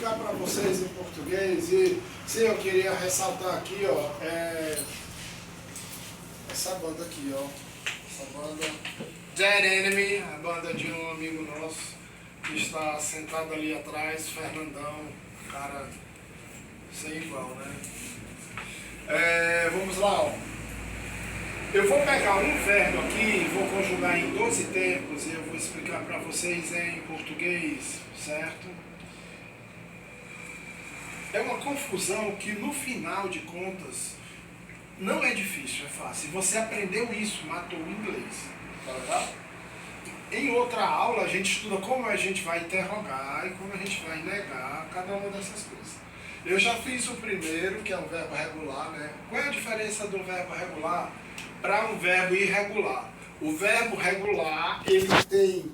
explicar para vocês em português e sim, eu queria ressaltar aqui, ó, essa banda aqui, ó, essa banda Dead Enemy, a banda de um amigo nosso que está sentado ali atrás, Fernandão, cara sem igual, né? Vamos lá, ó. Eu vou pegar um verbo aqui, vou conjugar em 12 tempos e eu vou explicar para vocês em português, certo? É uma confusão que no final de contas não é difícil, é fácil. Você aprendeu isso, matou o inglês, tá legal? Em outra aula a gente estuda como a gente vai interrogar e como a gente vai negar cada uma dessas coisas. Eu já fiz o primeiro, que é um verbo regular, né? Qual é a diferença do verbo regular para um verbo irregular? O verbo regular, ele tem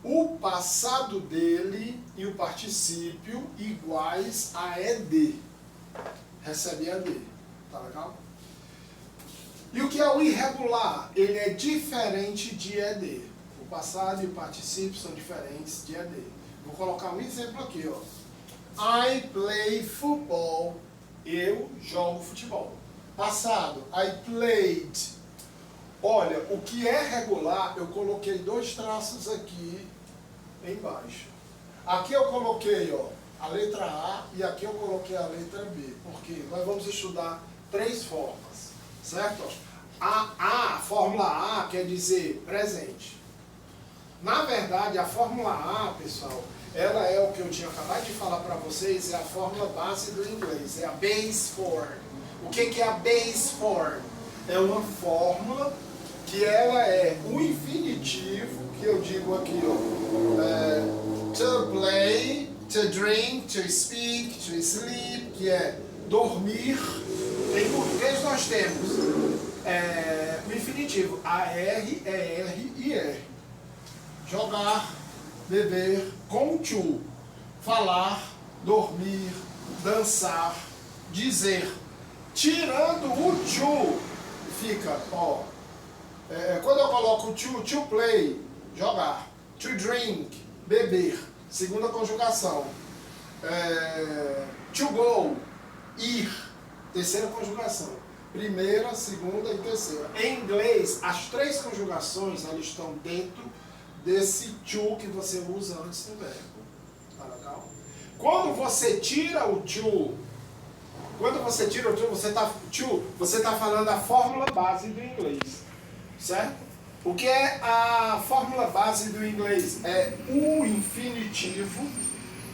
o passado dele e o particípio iguais a ED. Recebe ED, tá legal? E o que é o irregular? Ele é diferente de ED. O passado e o particípio são diferentes de ED. Vou colocar um exemplo aqui, ó. I play football. Eu jogo futebol. Passado, I played. Olha, o que é regular, eu coloquei 2 traços aqui embaixo. Aqui eu coloquei, ó, a letra A e aqui eu coloquei a letra B. Porque nós vamos estudar 3 formas, certo? A fórmula A quer dizer presente. Na verdade, a fórmula A, pessoal, ela é o que eu tinha acabado de falar para vocês, é a fórmula base do inglês, é a base form. O que é a base form? É uma fórmula que ela é o infinitivo, que eu digo aqui, ó, to play, to drink, to speak, to sleep, que é dormir. Em português nós temos o infinitivo, AR, ER e R. Jogar, beber, com to, falar, dormir, dançar, dizer. Tirando o to, fica, ó, quando eu coloco to play, jogar, to drink, beber, segunda conjugação, to go, ir, terceira conjugação, primeira, segunda e terceira. Em inglês, as 3 conjugações elas estão dentro desse to que você usa antes do verbo. Tá legal? Quando você tira o to, você está falando a fórmula base do inglês. Certo? O que é a fórmula base do inglês? É o infinitivo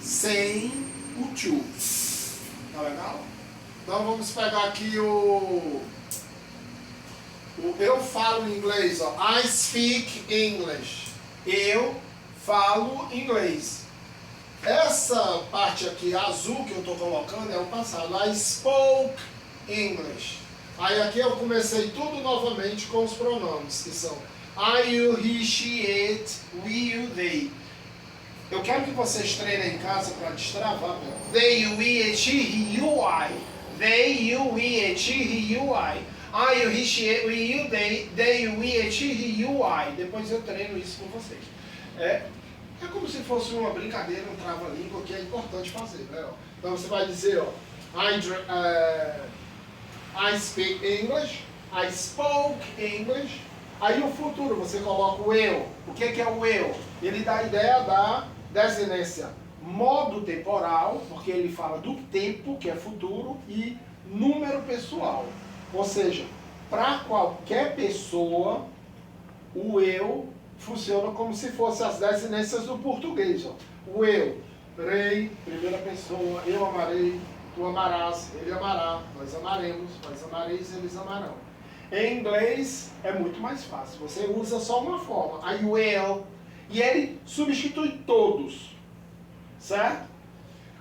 sem o to. Tá legal? Então vamos pegar aqui o eu falo inglês, ó. I speak English. Eu falo inglês. Essa parte aqui azul que eu estou colocando é o passado. I spoke English. Aí aqui eu comecei tudo novamente com os pronomes, que são I, you, he, she, it, we, you, they. Eu quero que vocês treinem em casa para destravar. They, you, we, it, she, he, you, I. They, you, we, it, she, he, you, I. I, you, he, she, it, we, you, they. They, you, we, it, she, he, you, I. Depois eu treino isso com vocês. É como se fosse uma brincadeira, um trava-língua, que é importante fazer, né? Então você vai dizer, ó, I speak English, I spoke English. Aí o futuro, você coloca o eu. O que é o eu? Ele dá a ideia da desinência modo temporal, porque ele fala do tempo, que é futuro, e número pessoal. Ou seja, para qualquer pessoa, o eu funciona como se fosse as desinências do português. Ó. O eu, rei, primeira pessoa, eu amarei, tu amarás, ele amará, nós amaremos, nós amareis, eles amarão. Em inglês é muito mais fácil, você usa só uma forma, I will, e ele substitui todos, certo?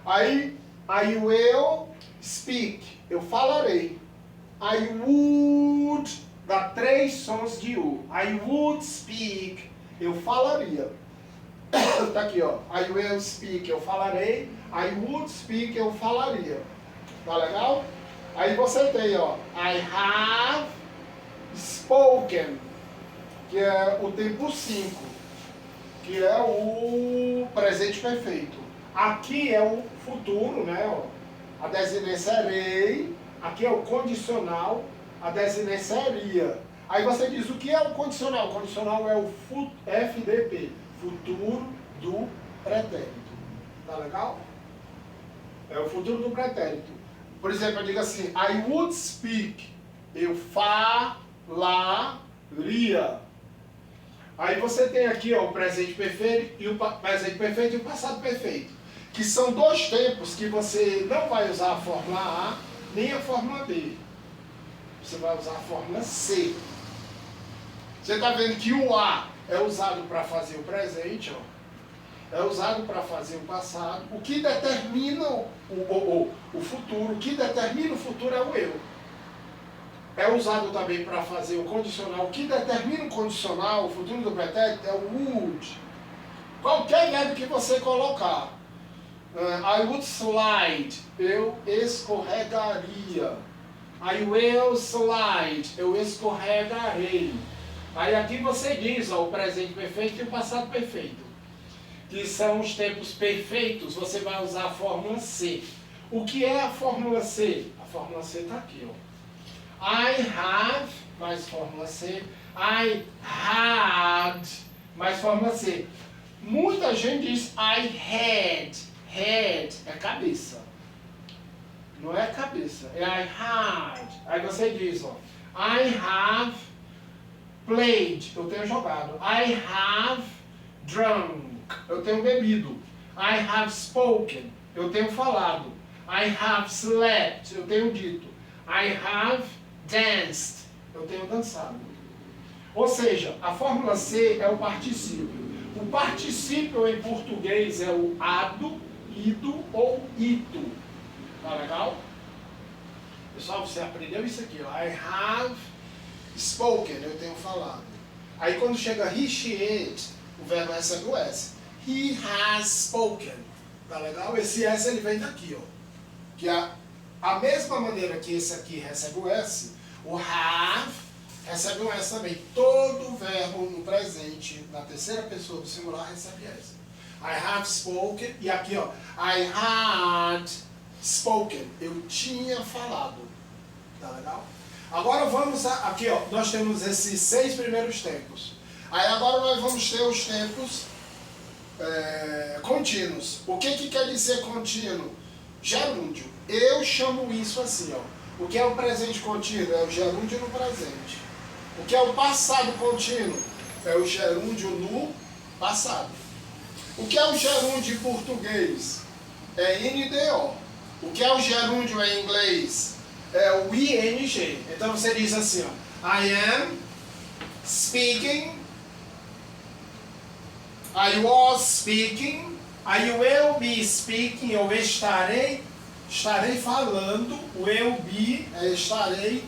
Aí, I will speak, eu falarei. I would, dá 3 sons de U. I would speak, eu falaria. Tá aqui, ó. I will speak, eu falarei. I would speak, eu falaria. Tá legal? Aí você tem, ó. I have spoken, que é o tempo 5, que é o presente perfeito. Aqui é o futuro, né? Ó. A desinência serei. Aqui é o condicional. A desinência seria. Aí você diz, o que é o condicional? O condicional é o FDP. Futuro do pretérito. Tá legal? É o futuro do pretérito. Por exemplo, eu digo assim, I would speak. Eu falaria. Aí você tem aqui ó, o presente perfeito e o presente perfeito e o passado perfeito. Que são dois tempos que você não vai usar a fórmula A nem a fórmula B. Você vai usar a fórmula C. Você está vendo que o A é usado para fazer o presente, ó. É usado para fazer o passado. O que determina o futuro, o que determina o futuro é o eu. É usado também para fazer o condicional. O que determina o condicional, o futuro do pretérito, é o would. Qualquer verbo que você colocar. I would slide, eu escorregaria. I will slide, eu escorregarei. Aí aqui você diz ó, o presente perfeito e o passado perfeito. Que são os tempos perfeitos, você vai usar a fórmula C. O que é a fórmula C? A fórmula C está aqui, ó. I have, mais fórmula C. I had, mais fórmula C. Muita gente diz I had. Had é cabeça. Não é cabeça, é I had. Aí você diz, ó. I have played, eu tenho jogado. I have drunk, eu tenho bebido. I have spoken, eu tenho falado. I have slept, eu tenho dito. I have danced, eu tenho dançado. Ou seja, a fórmula C é o particípio. O particípio em português é o ado, ido ou ito. Tá legal? Pessoal, você aprendeu isso aqui, ó. I have spoken, eu tenho falado. Aí quando chega he, she, it, o verbo recebe o S. He has spoken. Tá legal? Esse S ele vem daqui, ó. Que a mesma maneira que esse aqui recebe o S, o have recebe um S também. Todo verbo no presente, na terceira pessoa do singular, recebe S. I have spoken, e aqui ó, I had spoken, eu tinha falado. Tá legal? Agora vamos aqui ó, nós temos esses 6 primeiros tempos. Aí agora nós vamos ter os tempos contínuos. O que quer dizer contínuo? Gerúndio. Eu chamo isso assim, ó. O que é o presente contínuo? É o gerúndio no presente. O que é o passado contínuo? É o gerúndio no passado. O que é o gerúndio em português? É NDO. O que é o gerúndio em inglês? É o ING. Então você diz assim, ó. I am speaking. I was speaking. I will be speaking. Eu estarei falando. O will be é estarei.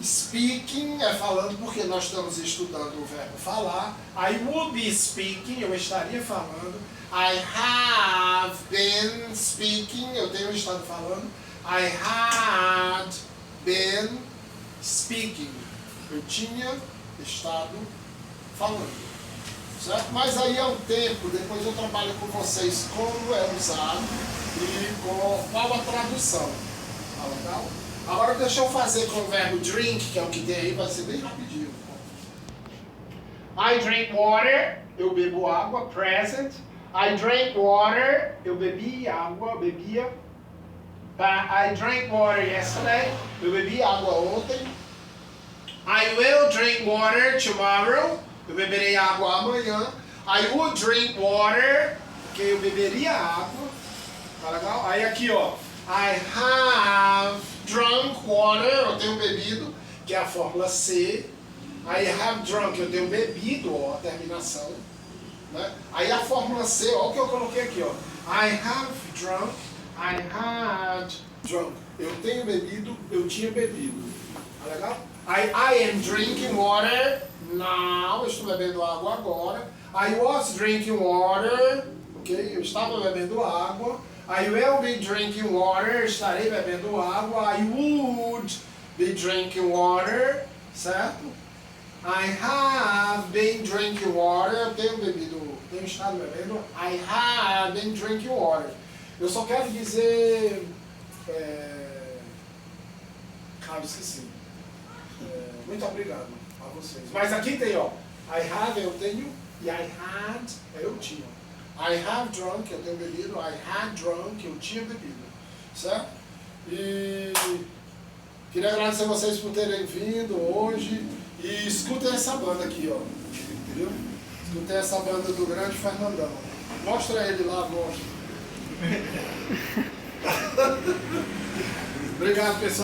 Speaking é falando porque nós estamos estudando o verbo falar. I would be speaking, eu estaria falando. I have been speaking, eu tenho estado falando. I had been speaking, eu tinha estado falando. Certo? Mas aí é um tempo, depois eu trabalho com vocês como é usado e qual a tradução. Tá legal? Agora deixa eu fazer com o verbo drink, que é o que tem aí, vai ser bem rapidinho. I drink water, eu bebo água, present. I drank water, eu bebi água, bebia. I drank water yesterday, eu bebi água ontem. I will drink water tomorrow, eu beberei água amanhã. I would drink water, que eu beberia água. Tá legal? Aí aqui ó, I have drunk water, eu tenho bebido, que é a fórmula C. I have drunk, eu tenho bebido, ó, a terminação. Né? Aí a fórmula C, ó o que eu coloquei aqui, ó. I have drunk, I had drunk. Eu tenho bebido, eu tinha bebido. Tá legal? I am drinking water now, eu estou bebendo água agora. I was drinking water, ok? Eu estava bebendo água. I will be drinking water, estarei bebendo água. I would be drinking water, certo? I have been drinking water, eu tenho bebido, tenho estado bebendo. I have been drinking water. Eu só quero dizer... Cara, esqueci. Muito obrigado a vocês. Mas aqui tem, ó. I have, eu tenho. E I had, eu tinha. I have drunk, eu tenho bebido. I had drunk, eu tinha bebido. Certo? E queria agradecer a vocês por terem vindo hoje. E escutem essa banda aqui, ó. Viu? Escutem essa banda do grande Fernandão. Mostra ele lá, mostra. Obrigado, pessoal.